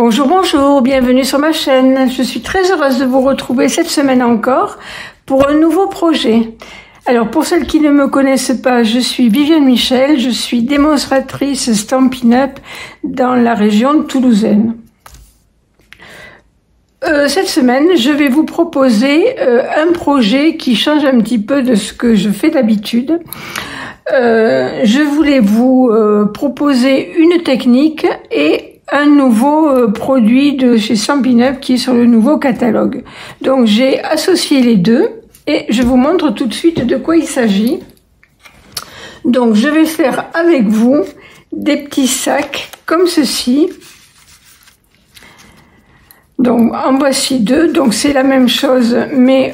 Bonjour, bonjour, bienvenue sur ma chaîne. Je suis très heureuse de vous retrouver cette semaine encore pour un nouveau projet. Alors pour celles qui ne me connaissent pas, je suis Viviane Michel, je suis démonstratrice Stampin' Up dans la région toulousaine. Cette semaine, je vais vous proposer un projet qui change un petit peu de ce que je fais d'habitude. Je voulais vous proposer une technique et un nouveau produit de chez Stampin' Up qui est sur le nouveau catalogue. Donc j'ai associé les deux et je vous montre tout de suite de quoi il s'agit. Donc je vais faire avec vous des petits sacs comme ceci. Donc en voici deux, donc c'est la même chose mais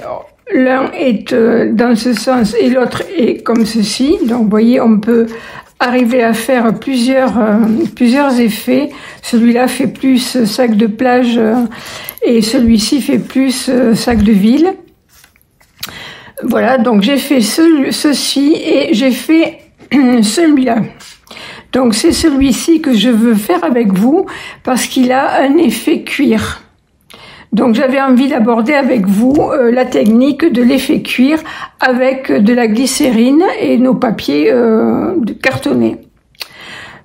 l'un est dans ce sens et l'autre est comme ceci. Donc vous voyez, on peut arriver à faire plusieurs effets. Celui-là fait plus sac de plage et celui-ci fait plus sac de ville. Voilà, donc j'ai fait ceci et j'ai fait celui-là. Donc c'est celui-ci que je veux faire avec vous parce qu'il a un effet cuir. Donc j'avais envie d'aborder avec vous la technique de l'effet cuir avec de la glycérine et nos papiers cartonnés.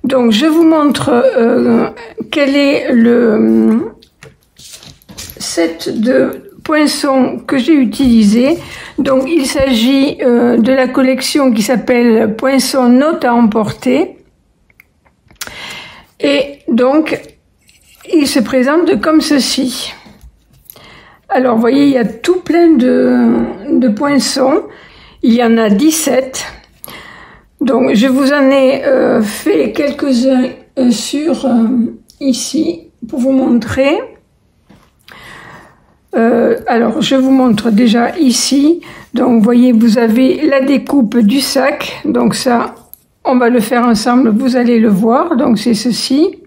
Donc je vous montre quel est le set de poinçons que j'ai utilisé. Donc il s'agit de la collection qui s'appelle Poinçons Notes à emporter. Et donc il se présente comme ceci. Alors, vous voyez, il y a tout plein de poinçons. Il y en a 17. Donc, je vous en ai fait quelques-uns sur ici pour vous montrer. Alors, je vous montre déjà ici. Donc, vous voyez, vous avez la découpe du sac. Donc, ça, on va le faire ensemble. Vous allez le voir. Donc, c'est ceci.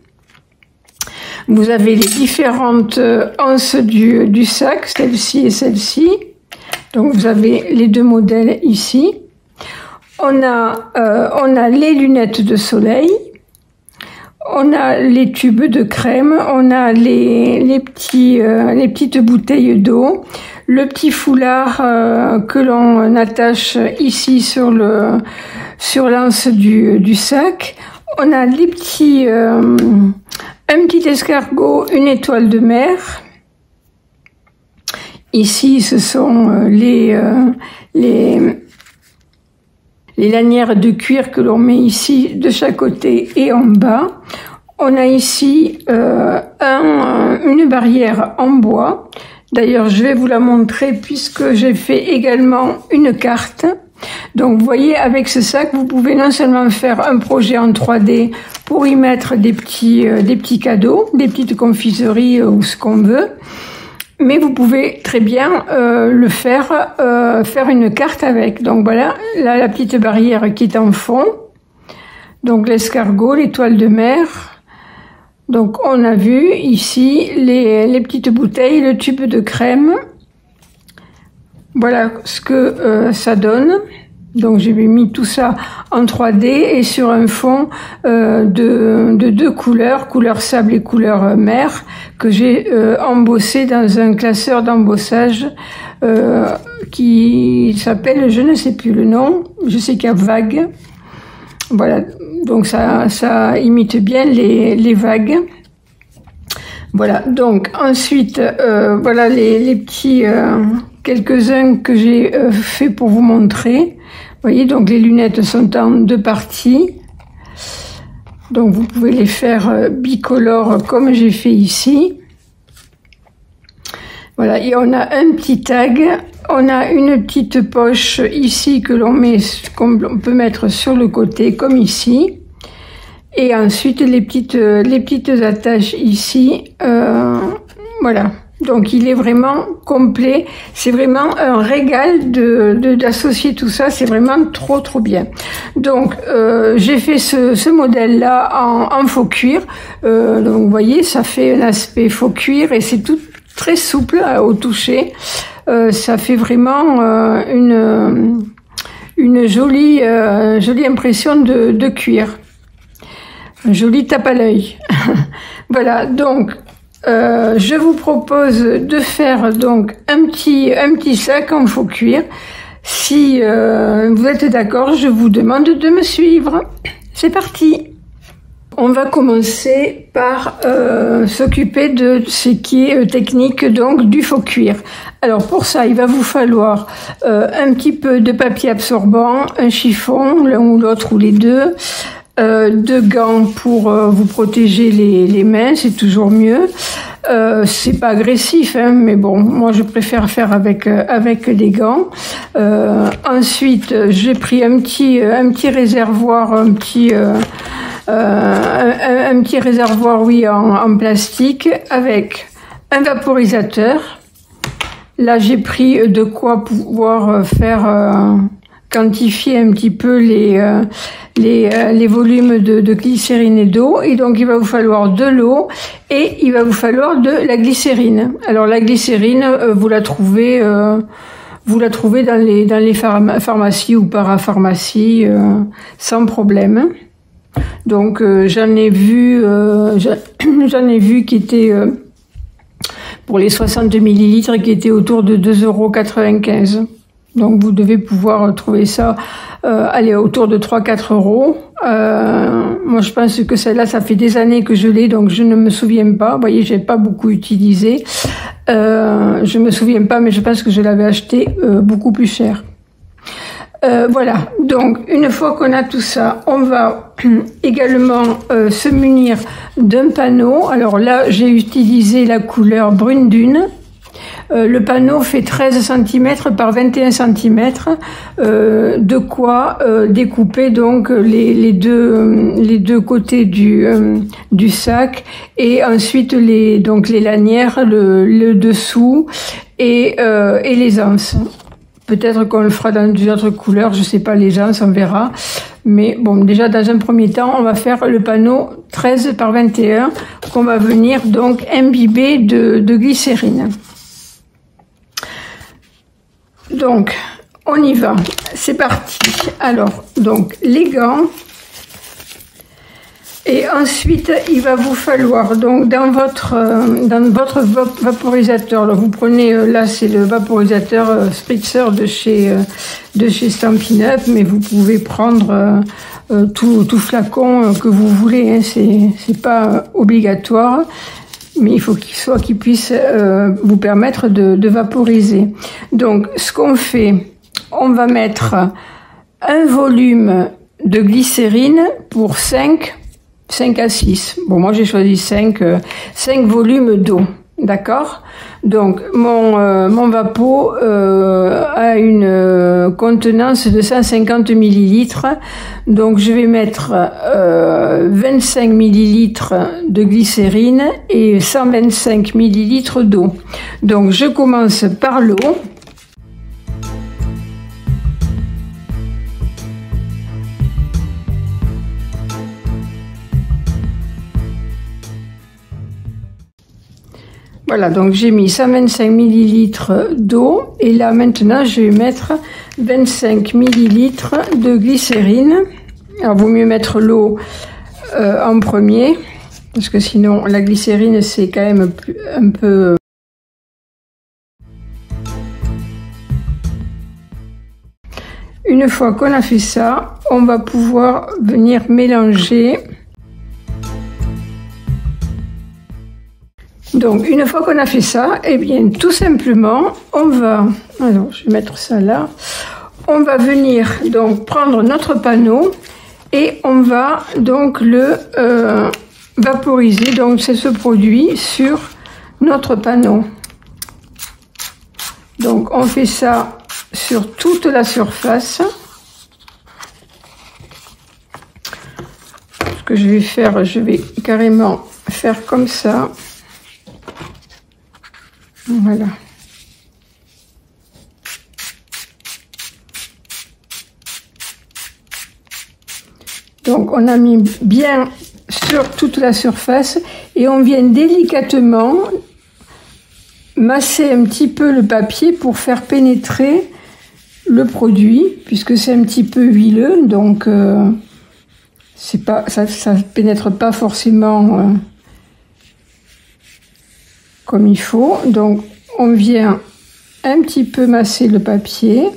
Vous avez les différentes anses du sac, celle-ci et celle-ci. Donc vous avez les deux modèles ici. On a les lunettes de soleil. On a les tubes de crème. On a les petites bouteilles d'eau. Le petit foulard que l'on attache ici sur l'anse du sac. On a les petits un petit escargot, une étoile de mer. Ici, ce sont les lanières de cuir que l'on met ici de chaque côté et en bas. On a ici une barrière en bois. D'ailleurs, je vais vous la montrer puisque j'ai fait également une carte. Donc vous voyez, avec ce sac, vous pouvez non seulement faire un projet en 3D pour y mettre des petits cadeaux, des petites confiseries ou ce qu'on veut, mais vous pouvez très bien faire une carte avec. Donc voilà, là la petite barrière qui est en fond, donc l'escargot, l'étoile de mer. Donc on a vu ici les petites bouteilles, le tube de crème. Voilà ce que ça donne. Donc j'ai mis tout ça en 3D et sur un fond de deux couleurs, couleur sable et couleur mer, que j'ai embossé dans un classeur d'embossage qui s'appelle, je ne sais plus le nom, je sais qu'il y a vague. Voilà, donc ça imite bien les vagues. Voilà, donc ensuite, voilà les petits quelques-uns que j'ai fait pour vous montrer. Vous voyez, donc les lunettes sont en deux parties. Donc vous pouvez les faire bicolores comme j'ai fait ici. Voilà, et on a un petit tag. On a une petite poche ici que qu'on peut mettre sur le côté comme ici. Et ensuite les petites attaches ici. Voilà. Donc il est vraiment complet, c'est vraiment un régal d'associer tout ça, c'est vraiment trop bien. Donc j'ai fait ce modèle là en faux cuir, donc vous voyez ça fait un aspect faux cuir et c'est tout très souple au toucher, ça fait vraiment une jolie impression de cuir, un joli tape à l'œil. Voilà, donc je vous propose de faire donc un petit sac en faux cuir. Si vous êtes d'accord, je vous demande de me suivre. C'est parti! On va commencer par s'occuper de ce qui est technique donc du faux cuir. Alors pour ça, il va vous falloir un petit peu de papier absorbant, un chiffon, l'un ou l'autre ou les deux, de gants pour vous protéger les mains, c'est toujours mieux. C'est pas agressif, hein, mais bon, moi je préfère faire avec des gants. Ensuite, j'ai pris un petit réservoir, un petit réservoir, oui, en plastique avec un vaporisateur. Là, j'ai pris de quoi pouvoir faire quantifier un petit peu les volumes de glycérine et d'eau. Et donc, il va vous falloir de l'eau et il va vous falloir de la glycérine. Alors, la glycérine, vous la trouvez dans les pharmacies ou parapharmacies sans problème. Donc j'en ai vu qui était pour les 60 millilitres qui était autour de 2,95 €. Donc vous devez pouvoir trouver ça autour de 3-4 €. Moi je pense que celle-là, ça fait des années que je l'ai, donc je ne me souviens pas. Vous voyez, j'ai pas beaucoup utilisé. Je me souviens pas, mais je pense que je l'avais acheté beaucoup plus cher. Voilà, donc une fois qu'on a tout ça, on va également se munir d'un panneau. Alors là, j'ai utilisé la couleur brune dune. Le panneau fait 13 cm par 21 cm, de quoi découper donc les deux côtés du sac, et ensuite les lanières, le dessous et les anses. Peut-être qu'on le fera dans une autre couleur, je sais pas, les gens, on verra. Mais bon, déjà, dans un premier temps, on va faire le panneau 13 par 21 qu'on va venir donc imbiber de glycérine. Donc, on y va. C'est parti. Alors, donc, les gants. Et ensuite, il va vous falloir, donc, dans votre vaporisateur, là, vous prenez, là, c'est le vaporisateur Spritzer de chez Stampin' Up, mais vous pouvez prendre tout flacon que vous voulez, hein, c'est pas obligatoire, mais il faut qu'il puisse vous permettre de vaporiser. Donc, ce qu'on fait, on va mettre un volume de glycérine pour 5 à 6. Bon, moi j'ai choisi 5 volumes d'eau, d'accord? Donc mon vapeau a une contenance de 150 millilitres. Donc je vais mettre 25 millilitres de glycérine et 125 millilitres d'eau. Donc je commence par l'eau. Voilà, donc j'ai mis 125 millilitres d'eau et là maintenant je vais mettre 25 millilitres de glycérine. Alors vaut mieux mettre l'eau en premier parce que sinon la glycérine c'est quand même un peu... Une fois qu'on a fait ça, on va pouvoir venir mélanger. Donc, une fois qu'on a fait ça, eh bien, tout simplement, on va, alors, je vais mettre ça là, on va venir donc prendre notre panneau et on va donc le vaporiser. Donc, c'est ce produit sur notre panneau. Donc, on fait ça sur toute la surface. Ce que je vais faire, je vais carrément faire comme ça. Voilà. Donc on a mis bien sur toute la surface et on vient délicatement masser un petit peu le papier pour faire pénétrer le produit, puisque c'est un petit peu huileux, donc c'est pas, ça pénètre pas forcément comme il faut. Donc on vient un petit peu masser le papier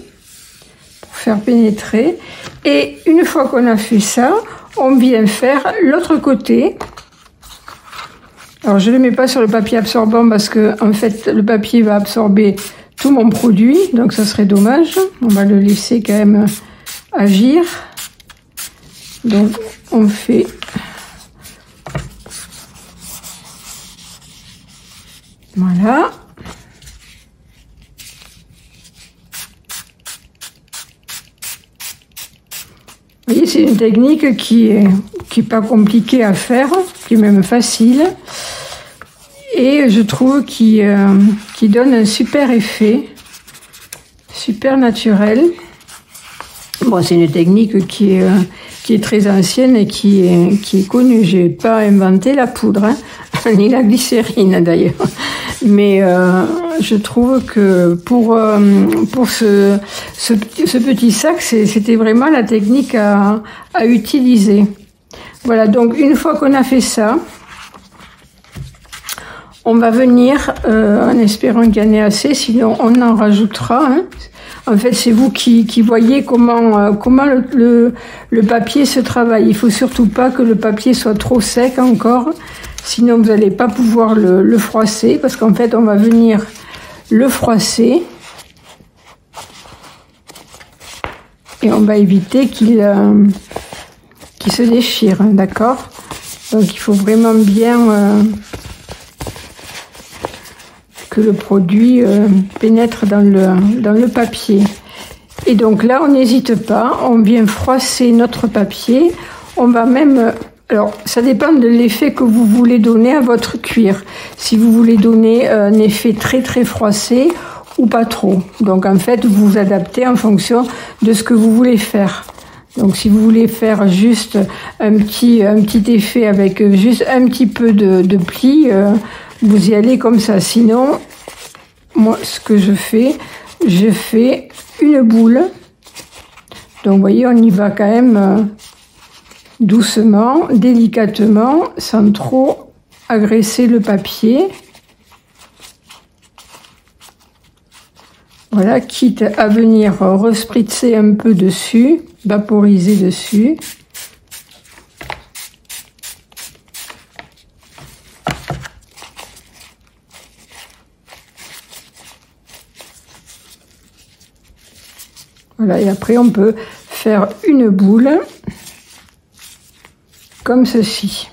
pour faire pénétrer. Et une fois qu'on a fait ça, on vient faire l'autre côté. Alors je ne le mets pas sur le papier absorbant parce que en fait le papier va absorber tout mon produit, donc ça serait dommage. On va le laisser quand même agir. Donc on fait voilà. Vous voyez, c'est une technique qui est pas compliquée à faire, qui est même facile. Et je trouve qui donne un super effet, super naturel. Bon, c'est une technique qui est très ancienne et qui est connue. J'ai pas inventé la poudre, hein, ni la glycérine d'ailleurs. Mais je trouve que pour ce petit sac, c'était vraiment la technique à utiliser. Voilà, donc une fois qu'on a fait ça, on va venir, en espérant qu'il y en ait assez, sinon on en rajoutera. Hein. En fait, c'est vous qui voyez comment le papier se travaille. Il faut surtout pas que le papier soit trop sec encore, sinon vous n'allez pas pouvoir le froisser, parce qu'en fait, on va venir le froisser et on va éviter qu'il se déchire, hein, d'accord? Donc, il faut vraiment bien que le produit pénètre dans le papier. Et donc là, on n'hésite pas, on vient froisser notre papier. On va même, alors ça dépend de l'effet que vous voulez donner à votre cuir. Si vous voulez donner un effet très très froissé ou pas trop. Donc en fait, vous vous adaptez en fonction de ce que vous voulez faire. Donc si vous voulez faire juste un petit effet avec juste un petit peu de pli, vous y allez comme ça. Sinon, moi, ce que je fais une boule. Donc, vous voyez, on y va quand même doucement, délicatement, sans trop agresser le papier. Voilà, quitte à venir respritzer un peu dessus, vaporiser dessus. Voilà, et après on peut faire une boule comme ceci.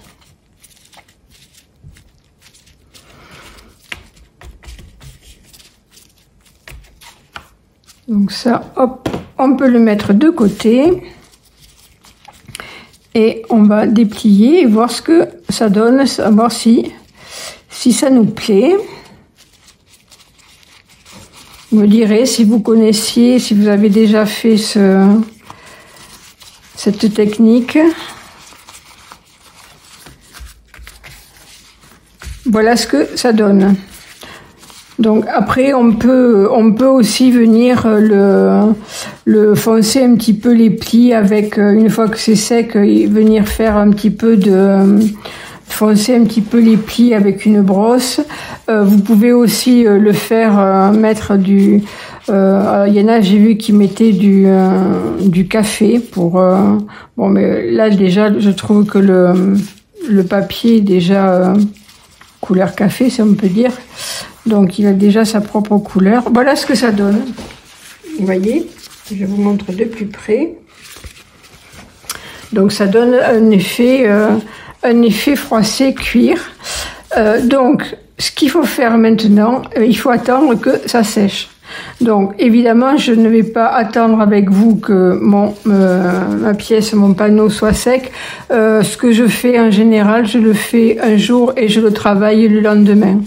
Donc ça, hop, on peut le mettre de côté et on va déplier et voir ce que ça donne, savoir si ça nous plaît. Vous me direz si vous connaissiez, si vous avez déjà fait cette technique. Voilà ce que ça donne. Donc après, on peut aussi venir le foncer un petit peu les plis avec, une fois que c'est sec, venir faire un petit peu foncer un petit peu les plis avec une brosse. Vous pouvez aussi le faire mettre il y en a, j'ai vu qui mettaient du café pour bon, mais là déjà je trouve que le papier est déjà couleur café, si on peut dire, donc il a déjà sa propre couleur. Voilà ce que ça donne, vous voyez, je vous montre de plus près. Donc ça donne un effet froissé cuir. Donc ce qu'il faut faire maintenant, il faut attendre que ça sèche. Donc évidemment, je ne vais pas attendre avec vous que ma pièce, mon panneau soit sec. Ce que je fais en général, je le fais un jour et je le travaille le lendemain.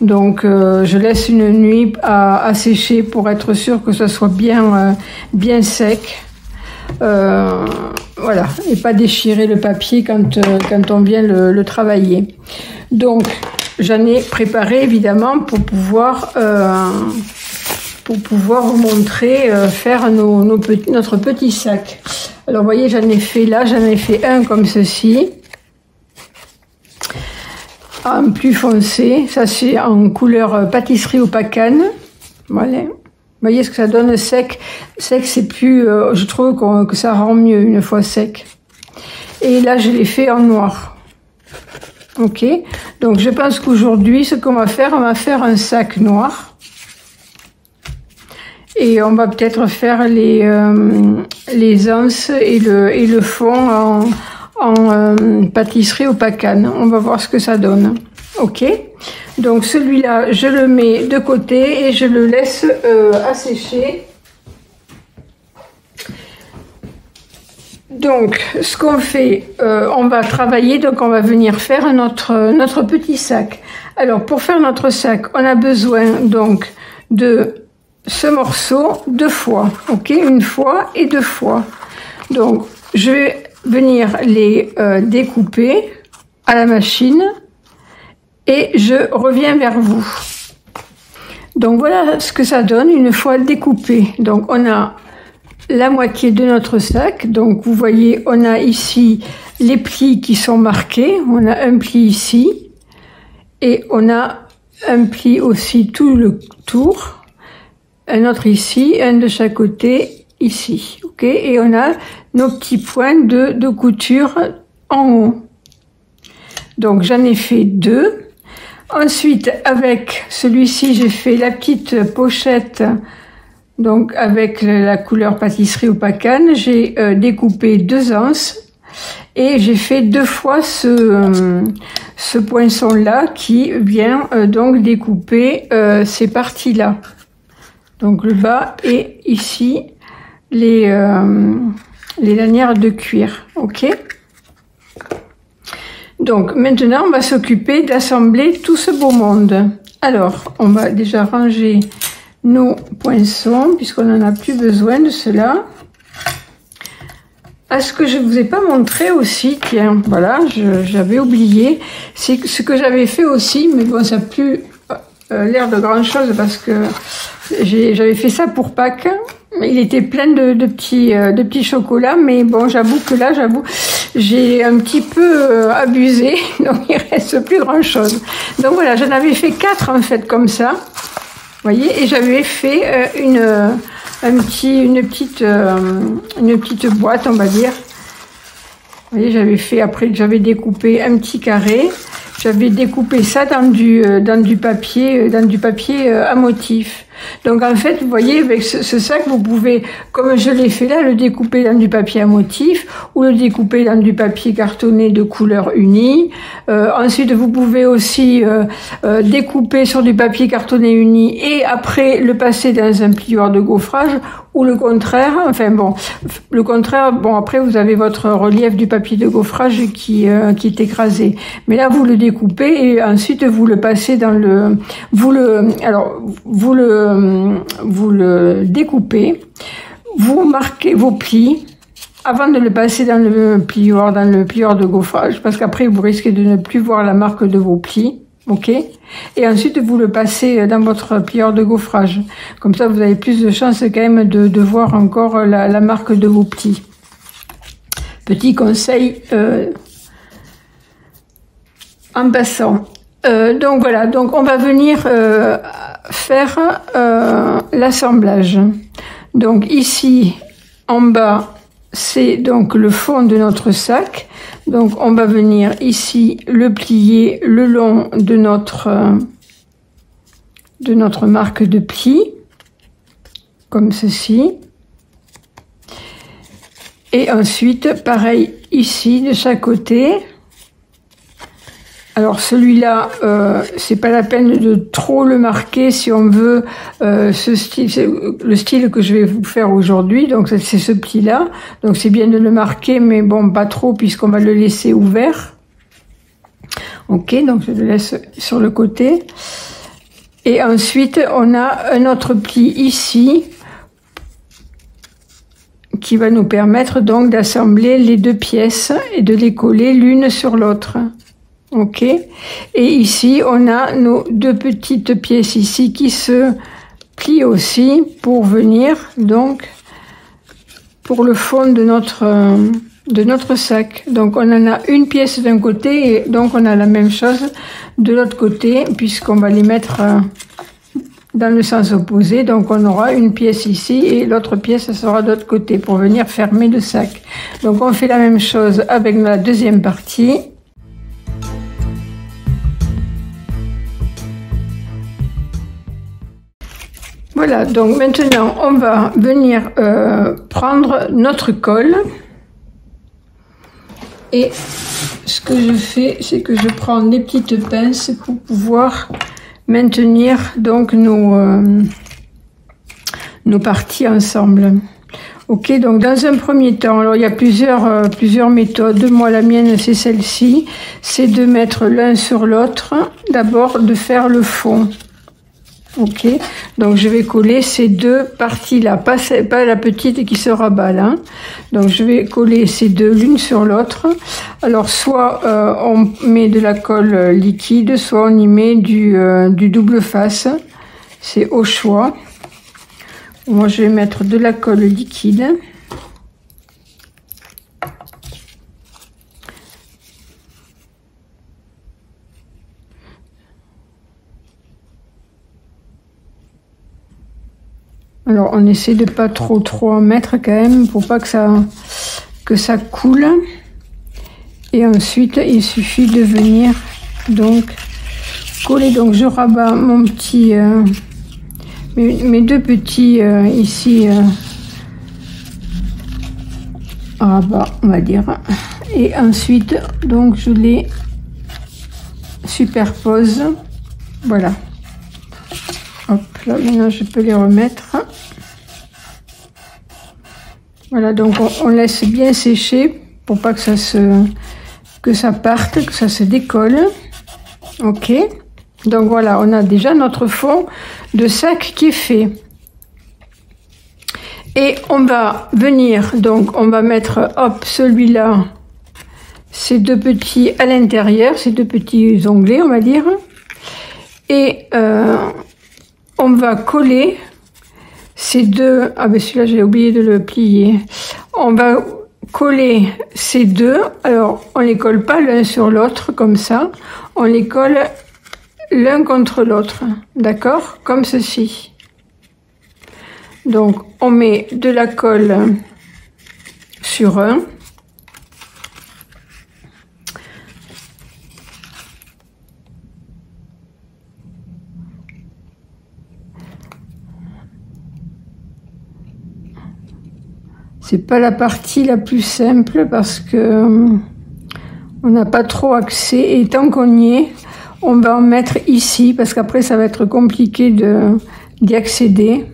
Donc je laisse une nuit à sécher pour être sûr que ça soit bien sec. Voilà, et pas déchirer le papier quand on vient le travailler. Donc j'en ai préparé évidemment pour pouvoir vous montrer faire notre petit sac. Alors vous voyez, j'en ai fait un comme ceci. en plus foncé. Ça, c'est en couleur pâtisserie au pacane. Voilà. Vous voyez ce que ça donne sec. Sec, c'est plus... je trouve que ça rend mieux une fois sec. Et là, je l'ai fait en noir. Ok. Donc, je pense qu'aujourd'hui, ce qu'on va faire un sac noir. Et on va peut-être faire les anses et le fond en pâtisserie au pacane. On va voir ce que ça donne. Ok. Donc celui-là, je le mets de côté et je le laisse assécher. Donc, ce qu'on fait, on va travailler, donc on va venir faire notre petit sac. Alors, pour faire notre sac, on a besoin donc de ce morceau 2 fois, ok, 1 fois et 2 fois. Donc, je vais venir les découper à la machine et je reviens vers vous. Donc, voilà ce que ça donne une fois découpé. Donc, on a la moitié de notre sac. Donc, vous voyez, on a ici les plis qui sont marqués. On a un pli ici et on a un pli aussi tout le tour. Un autre ici, un de chaque côté ici, ok. Et on a nos petits points de couture en haut. Donc j'en ai fait 2. Ensuite, avec celui-ci, j'ai fait la petite pochette. Donc avec la couleur pâtisserie au pacane, j'ai découpé 2 anses et j'ai fait 2 fois ce poinçon-là qui vient donc découper ces parties-là. Donc le bas et ici les lanières de cuir, ok. Donc maintenant on va s'occuper d'assembler tout ce beau monde. Alors on va déjà ranger nos poinçons puisqu'on n'en a plus besoin de cela. Ah, ce que je vous ai pas montré aussi, tiens, voilà, j'avais oublié, c'est ce que j'avais fait aussi, mais bon, ça n'a plus l'air de grand chose parce que j'avais fait ça pour Pâques. Il était plein de petits chocolats, mais bon, j'avoue que là, j'ai un petit peu abusé, donc il reste plus grand chose. Donc voilà, j'en avais fait 4 en fait comme ça, vous voyez, et j'avais fait une petite boîte, on va dire. Vous voyez, j'avais découpé un petit carré. J'avais découpé ça dans du papier à motif. Donc en fait, vous voyez, avec ce sac, vous pouvez, comme je l'ai fait là, le découper dans du papier à motif ou le découper dans du papier cartonné de couleur unie. Ensuite, vous pouvez aussi découper sur du papier cartonné uni et après le passer dans un plioir de gaufrage ou le contraire. Enfin bon, le contraire, bon après vous avez votre relief du papier de gaufrage qui est écrasé. Mais là, vous le découpez et ensuite vous le passez dans vous le découpez, vous marquez vos plis avant de le passer dans le plioir de gaufrage, parce qu'après vous risquez de ne plus voir la marque de vos plis, ok. Et ensuite vous le passez dans votre plioir de gaufrage. Comme ça vous avez plus de chances quand même de voir encore la marque de vos plis. Petit conseil en passant. Donc voilà, donc on va venir faire l'assemblage. Donc ici en bas c'est donc le fond de notre sac. Donc on va venir ici le plier le long de notre marque de pli comme ceci. Et ensuite pareil ici de chaque côté. Alors celui-là, c'est pas la peine de trop le marquer si on veut ce style, c'est le style que je vais vous faire aujourd'hui. Donc c'est ce pli-là. Donc c'est bien de le marquer, mais bon, pas trop puisqu'on va le laisser ouvert. Ok, donc je le laisse sur le côté. Et ensuite, on a un autre pli ici qui va nous permettre donc d'assembler les 2 pièces et de les coller l'une sur l'autre. Ok, et ici on a nos 2 petites pièces ici qui se plient aussi pour venir donc pour le fond de de notre sac. Donc on en a une pièce d'un côté et donc on a la même chose de l'autre côté puisqu'on va les mettre dans le sens opposé. Donc on aura une pièce ici et l'autre pièce sera de l'autre côté pour venir fermer le sac. Donc on fait la même chose avec la deuxième partie. Voilà, donc maintenant on va venir prendre notre colle. Et ce que je fais, c'est que je prends des petites pinces pour pouvoir maintenir donc nos parties ensemble. Ok, donc dans un premier temps, alors il y a plusieurs méthodes. Moi, la mienne, c'est celle-ci. C'est de mettre l'un sur l'autre. D'abord, de faire le fond. Ok, donc je vais coller ces deux parties-là, pas la petite qui se rabat là. Donc je vais coller ces deux l'une sur l'autre. Alors soit on met de la colle liquide, soit on y met du double face. C'est au choix. Moi je vais mettre de la colle liquide. Alors on essaie de pas trop en mettre quand même pour pas que ça coule. Et ensuite il suffit de venir donc coller. Donc je rabats mon petit mes deux petits ici rabat on va dire. Et ensuite donc je les superpose. Voilà. Hop là, maintenant je peux les remettre. Voilà, donc on laisse bien sécher pour pas que ça parte, que ça se décolle. Ok. Donc voilà, on a déjà notre fond de sac qui est fait. Et on va venir, donc on va mettre, hop, celui-là, ces deux petits à l'intérieur, ces deux petits onglets, on va dire. Et on va coller ces deux, ah ben celui-là j'ai oublié de le plier. On va coller ces deux, alors on les colle pas l'un sur l'autre comme ça, on les colle l'un contre l'autre, d'accord, comme ceci. Donc on met de la colle sur un. C'est pas la partie la plus simple parce que on n'a pas trop accès et tant qu'on y est, on va en mettre ici parce qu'après ça va être compliqué d'y accéder.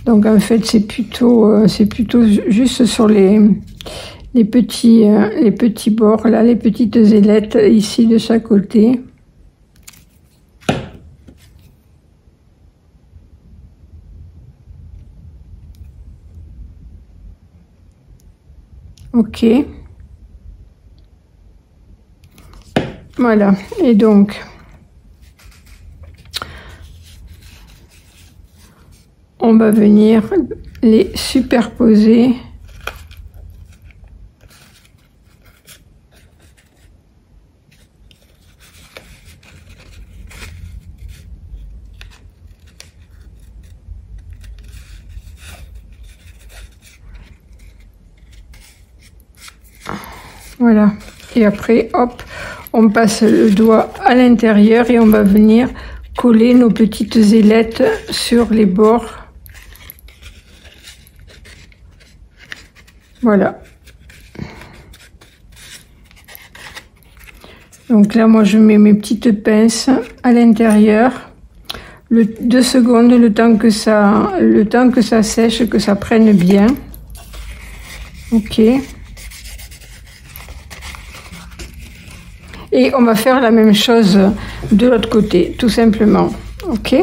Donc en fait c'est plutôt juste sur les petits bords là, les petites ailettes ici de chaque côté. Ok, voilà, et donc on va venir les superposer. Voilà, et après hop, on passe le doigt à l'intérieur et on va venir coller nos petites ailettes sur les bords. Voilà. Donc là, moi, je mets mes petites pinces à l'intérieur. 2 secondes, le temps que ça sèche, que ça prenne bien. Ok. Et on va faire la même chose de l'autre côté, tout simplement. Ok.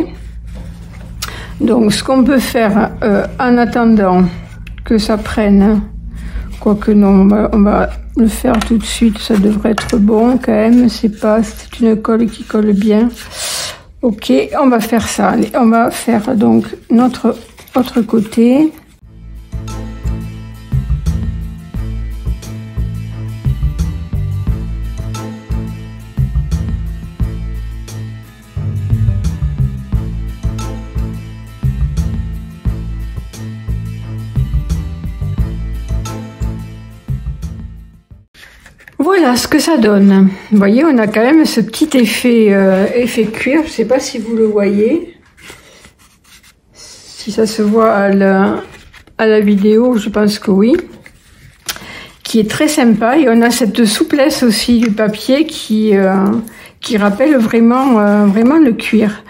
Donc, ce qu'on peut faire en attendant que ça prenne, quoique non, on va le faire tout de suite, ça devrait être bon quand même. C'est une colle qui colle bien. Ok, on va faire ça. Allez, on va faire donc notre autre côté. Voilà ce que ça donne. Vous voyez, on a quand même ce petit effet cuir. Je ne sais pas si vous le voyez. Si ça se voit à la vidéo, je pense que oui. Qui est très sympa. Et on a cette souplesse aussi du papier qui rappelle vraiment, vraiment le cuir.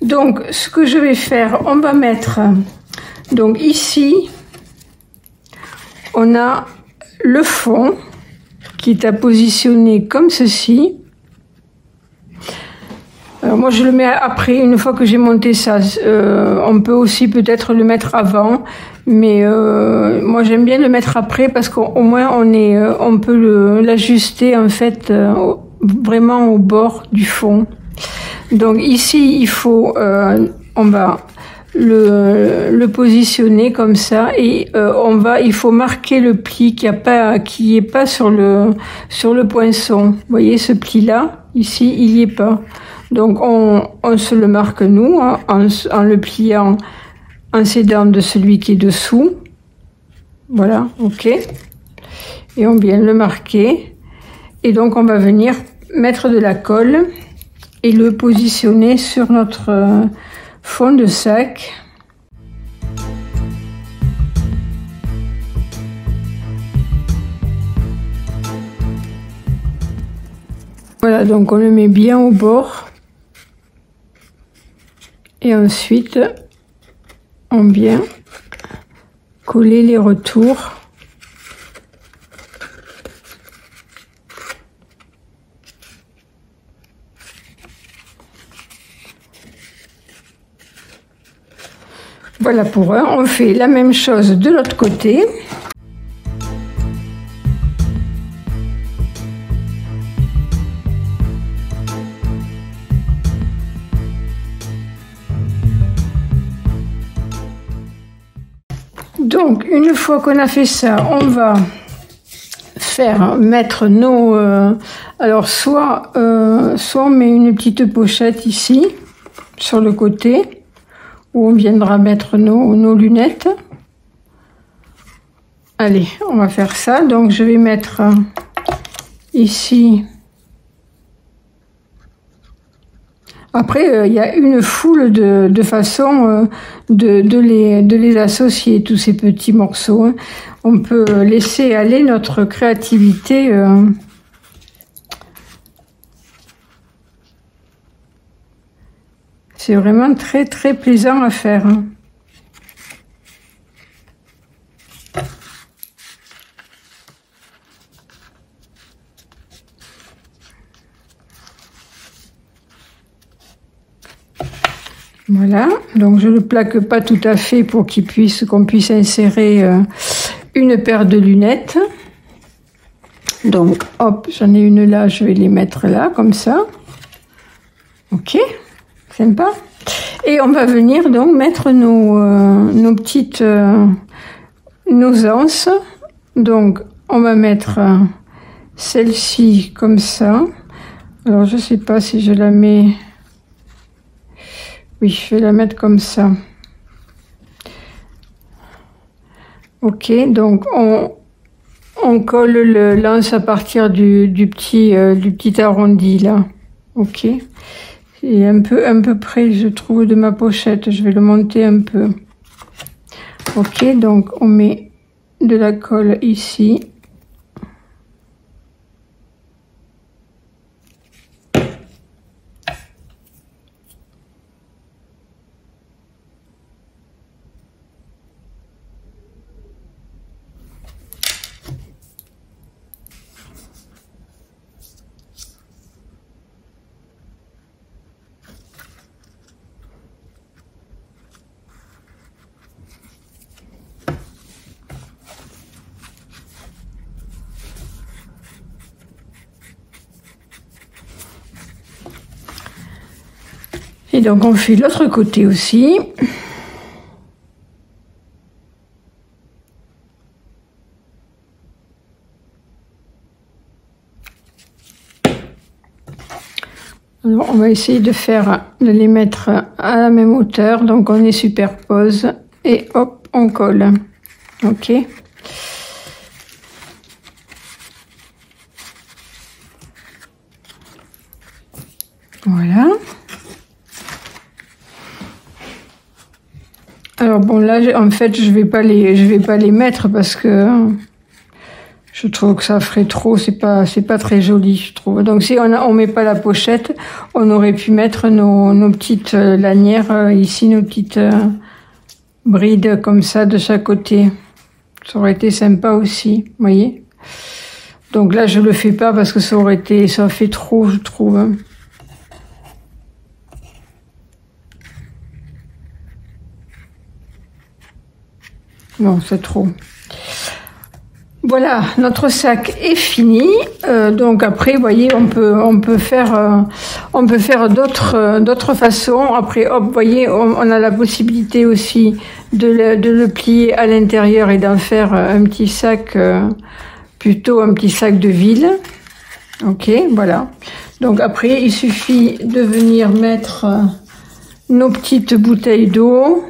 Donc, ce que je vais faire, on va mettre... Donc ici, on a le fond qui est à positionner comme ceci. Alors moi je le mets après, une fois que j'ai monté ça. On peut aussi peut-être le mettre avant, mais moi j'aime bien le mettre après parce qu'au moins on peut l'ajuster en fait vraiment au bord du fond. Donc ici il faut, on va le positionner comme ça et il faut marquer le pli qui est pas sur le poinçon. Vous voyez ce pli là, ici il y est pas. Donc on se le marque nous hein, en le pliant, en s'aidant de celui qui est dessous. Voilà, ok. Et on vient le marquer. Et donc on va venir mettre de la colle et le positionner sur notre fond de sac. Voilà, donc on le met bien au bord. Et ensuite, on vient coller les retours. Voilà pour un. On fait la même chose de l'autre côté. Donc, une fois qu'on a fait ça, on va mettre nos... alors, soit on met une petite pochette ici, sur le côté, où on viendra mettre nos lunettes. Allez, on va faire ça. Donc, je vais mettre ici... Après, il y a une foule de façons de les associer, tous ces petits morceaux. Hein. On peut laisser aller notre créativité. C'est vraiment très, très plaisant à faire. Hein. Voilà, donc je ne le plaque pas tout à fait pour qu'on puisse insérer une paire de lunettes. Donc, hop, j'en ai une là, je vais les mettre là, comme ça. Ok, sympa. Et on va venir donc mettre nos petites nos anses. Donc, on va mettre celle-ci comme ça. Alors, je sais pas si je la mets... Oui, je vais la mettre comme ça. Ok, donc on colle l'anse à partir du petit arrondi là. Ok. Et un peu près, je trouve, de ma pochette. Je vais le monter un peu. Ok, donc on met de la colle ici. Et donc on fait l'autre côté aussi. Alors on va essayer de les mettre à la même hauteur, donc on les superpose et hop, on colle. Ok. Voilà. Alors bon, là, en fait, je vais pas les mettre parce que je trouve que ça ferait trop. C'est pas très joli, je trouve. Donc si on met pas la pochette, on aurait pu mettre nos petites lanières ici, nos petites brides comme ça de chaque côté. Ça aurait été sympa aussi, vous voyez. Donc là, je le fais pas parce que ça fait trop, je trouve. Non, c'est trop. Voilà, notre sac est fini. Donc après, vous voyez, on peut faire d'autres façons. Après, hop, vous voyez, on a la possibilité aussi de le plier à l'intérieur et d'en faire un petit sac, plutôt un petit sac de ville. Ok, voilà. Donc après, il suffit de venir mettre nos petites bouteilles d'eau,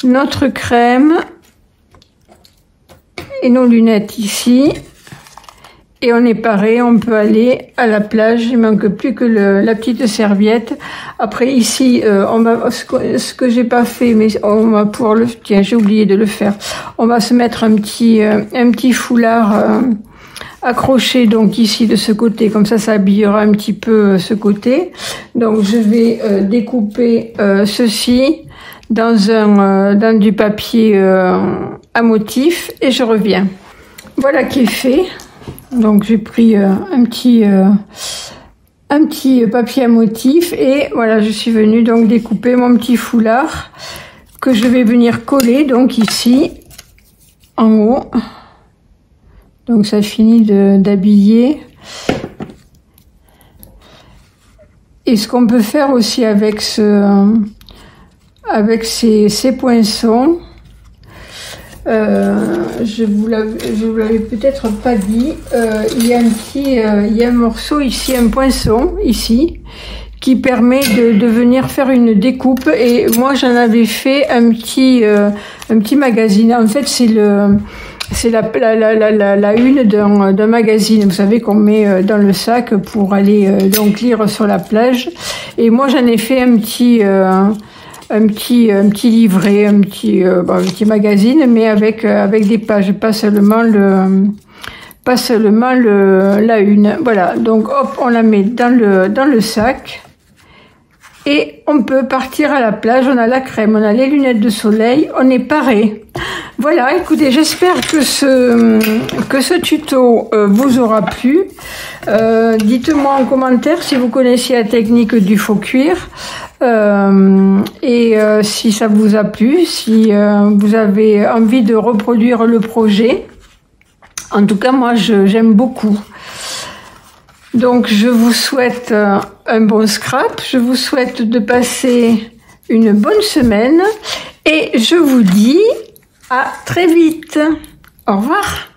notre crème et nos lunettes ici, et on est paré, on peut aller à la plage. Il manque plus que la petite serviette. Après ici, on va, ce que j'ai pas fait, mais on va pouvoir le, tiens, j'ai oublié de le faire. On va se mettre un petit foulard accroché donc ici de ce côté, comme ça habillera un petit peu ce côté. Donc je vais découper ceci dans du papier à motif et je reviens. Voilà qui est fait. Donc j'ai pris un petit papier à motif et voilà, je suis venue donc découper mon petit foulard que je vais venir coller donc ici en haut. Donc ça finit d'habiller. Et ce qu'on peut faire aussi avec ces poinçons, je vous l'avais peut-être pas dit, il y a un morceau ici, un poinçon ici, qui permet de venir faire une découpe. Et moi j'en avais fait un petit magazine. En fait c'est la une d'un magazine, vous savez, qu'on met dans le sac pour aller donc lire sur la plage. Et moi j'en ai fait un petit livret, un petit magazine, mais avec des pages, pas seulement la une. Voilà, donc hop, on la met dans le sac et on peut partir à la plage. On a la crème, on a les lunettes de soleil, on est paré. Voilà, écoutez, j'espère que ce tuto vous aura plu. Dites-moi en commentaire si vous connaissiez la technique du faux cuir. Si ça vous a plu, si vous avez envie de reproduire le projet. En tout cas, moi, j'aime beaucoup. Donc, je vous souhaite un bon scrap. Je vous souhaite de passer une bonne semaine. Et je vous dis à très vite. Au revoir.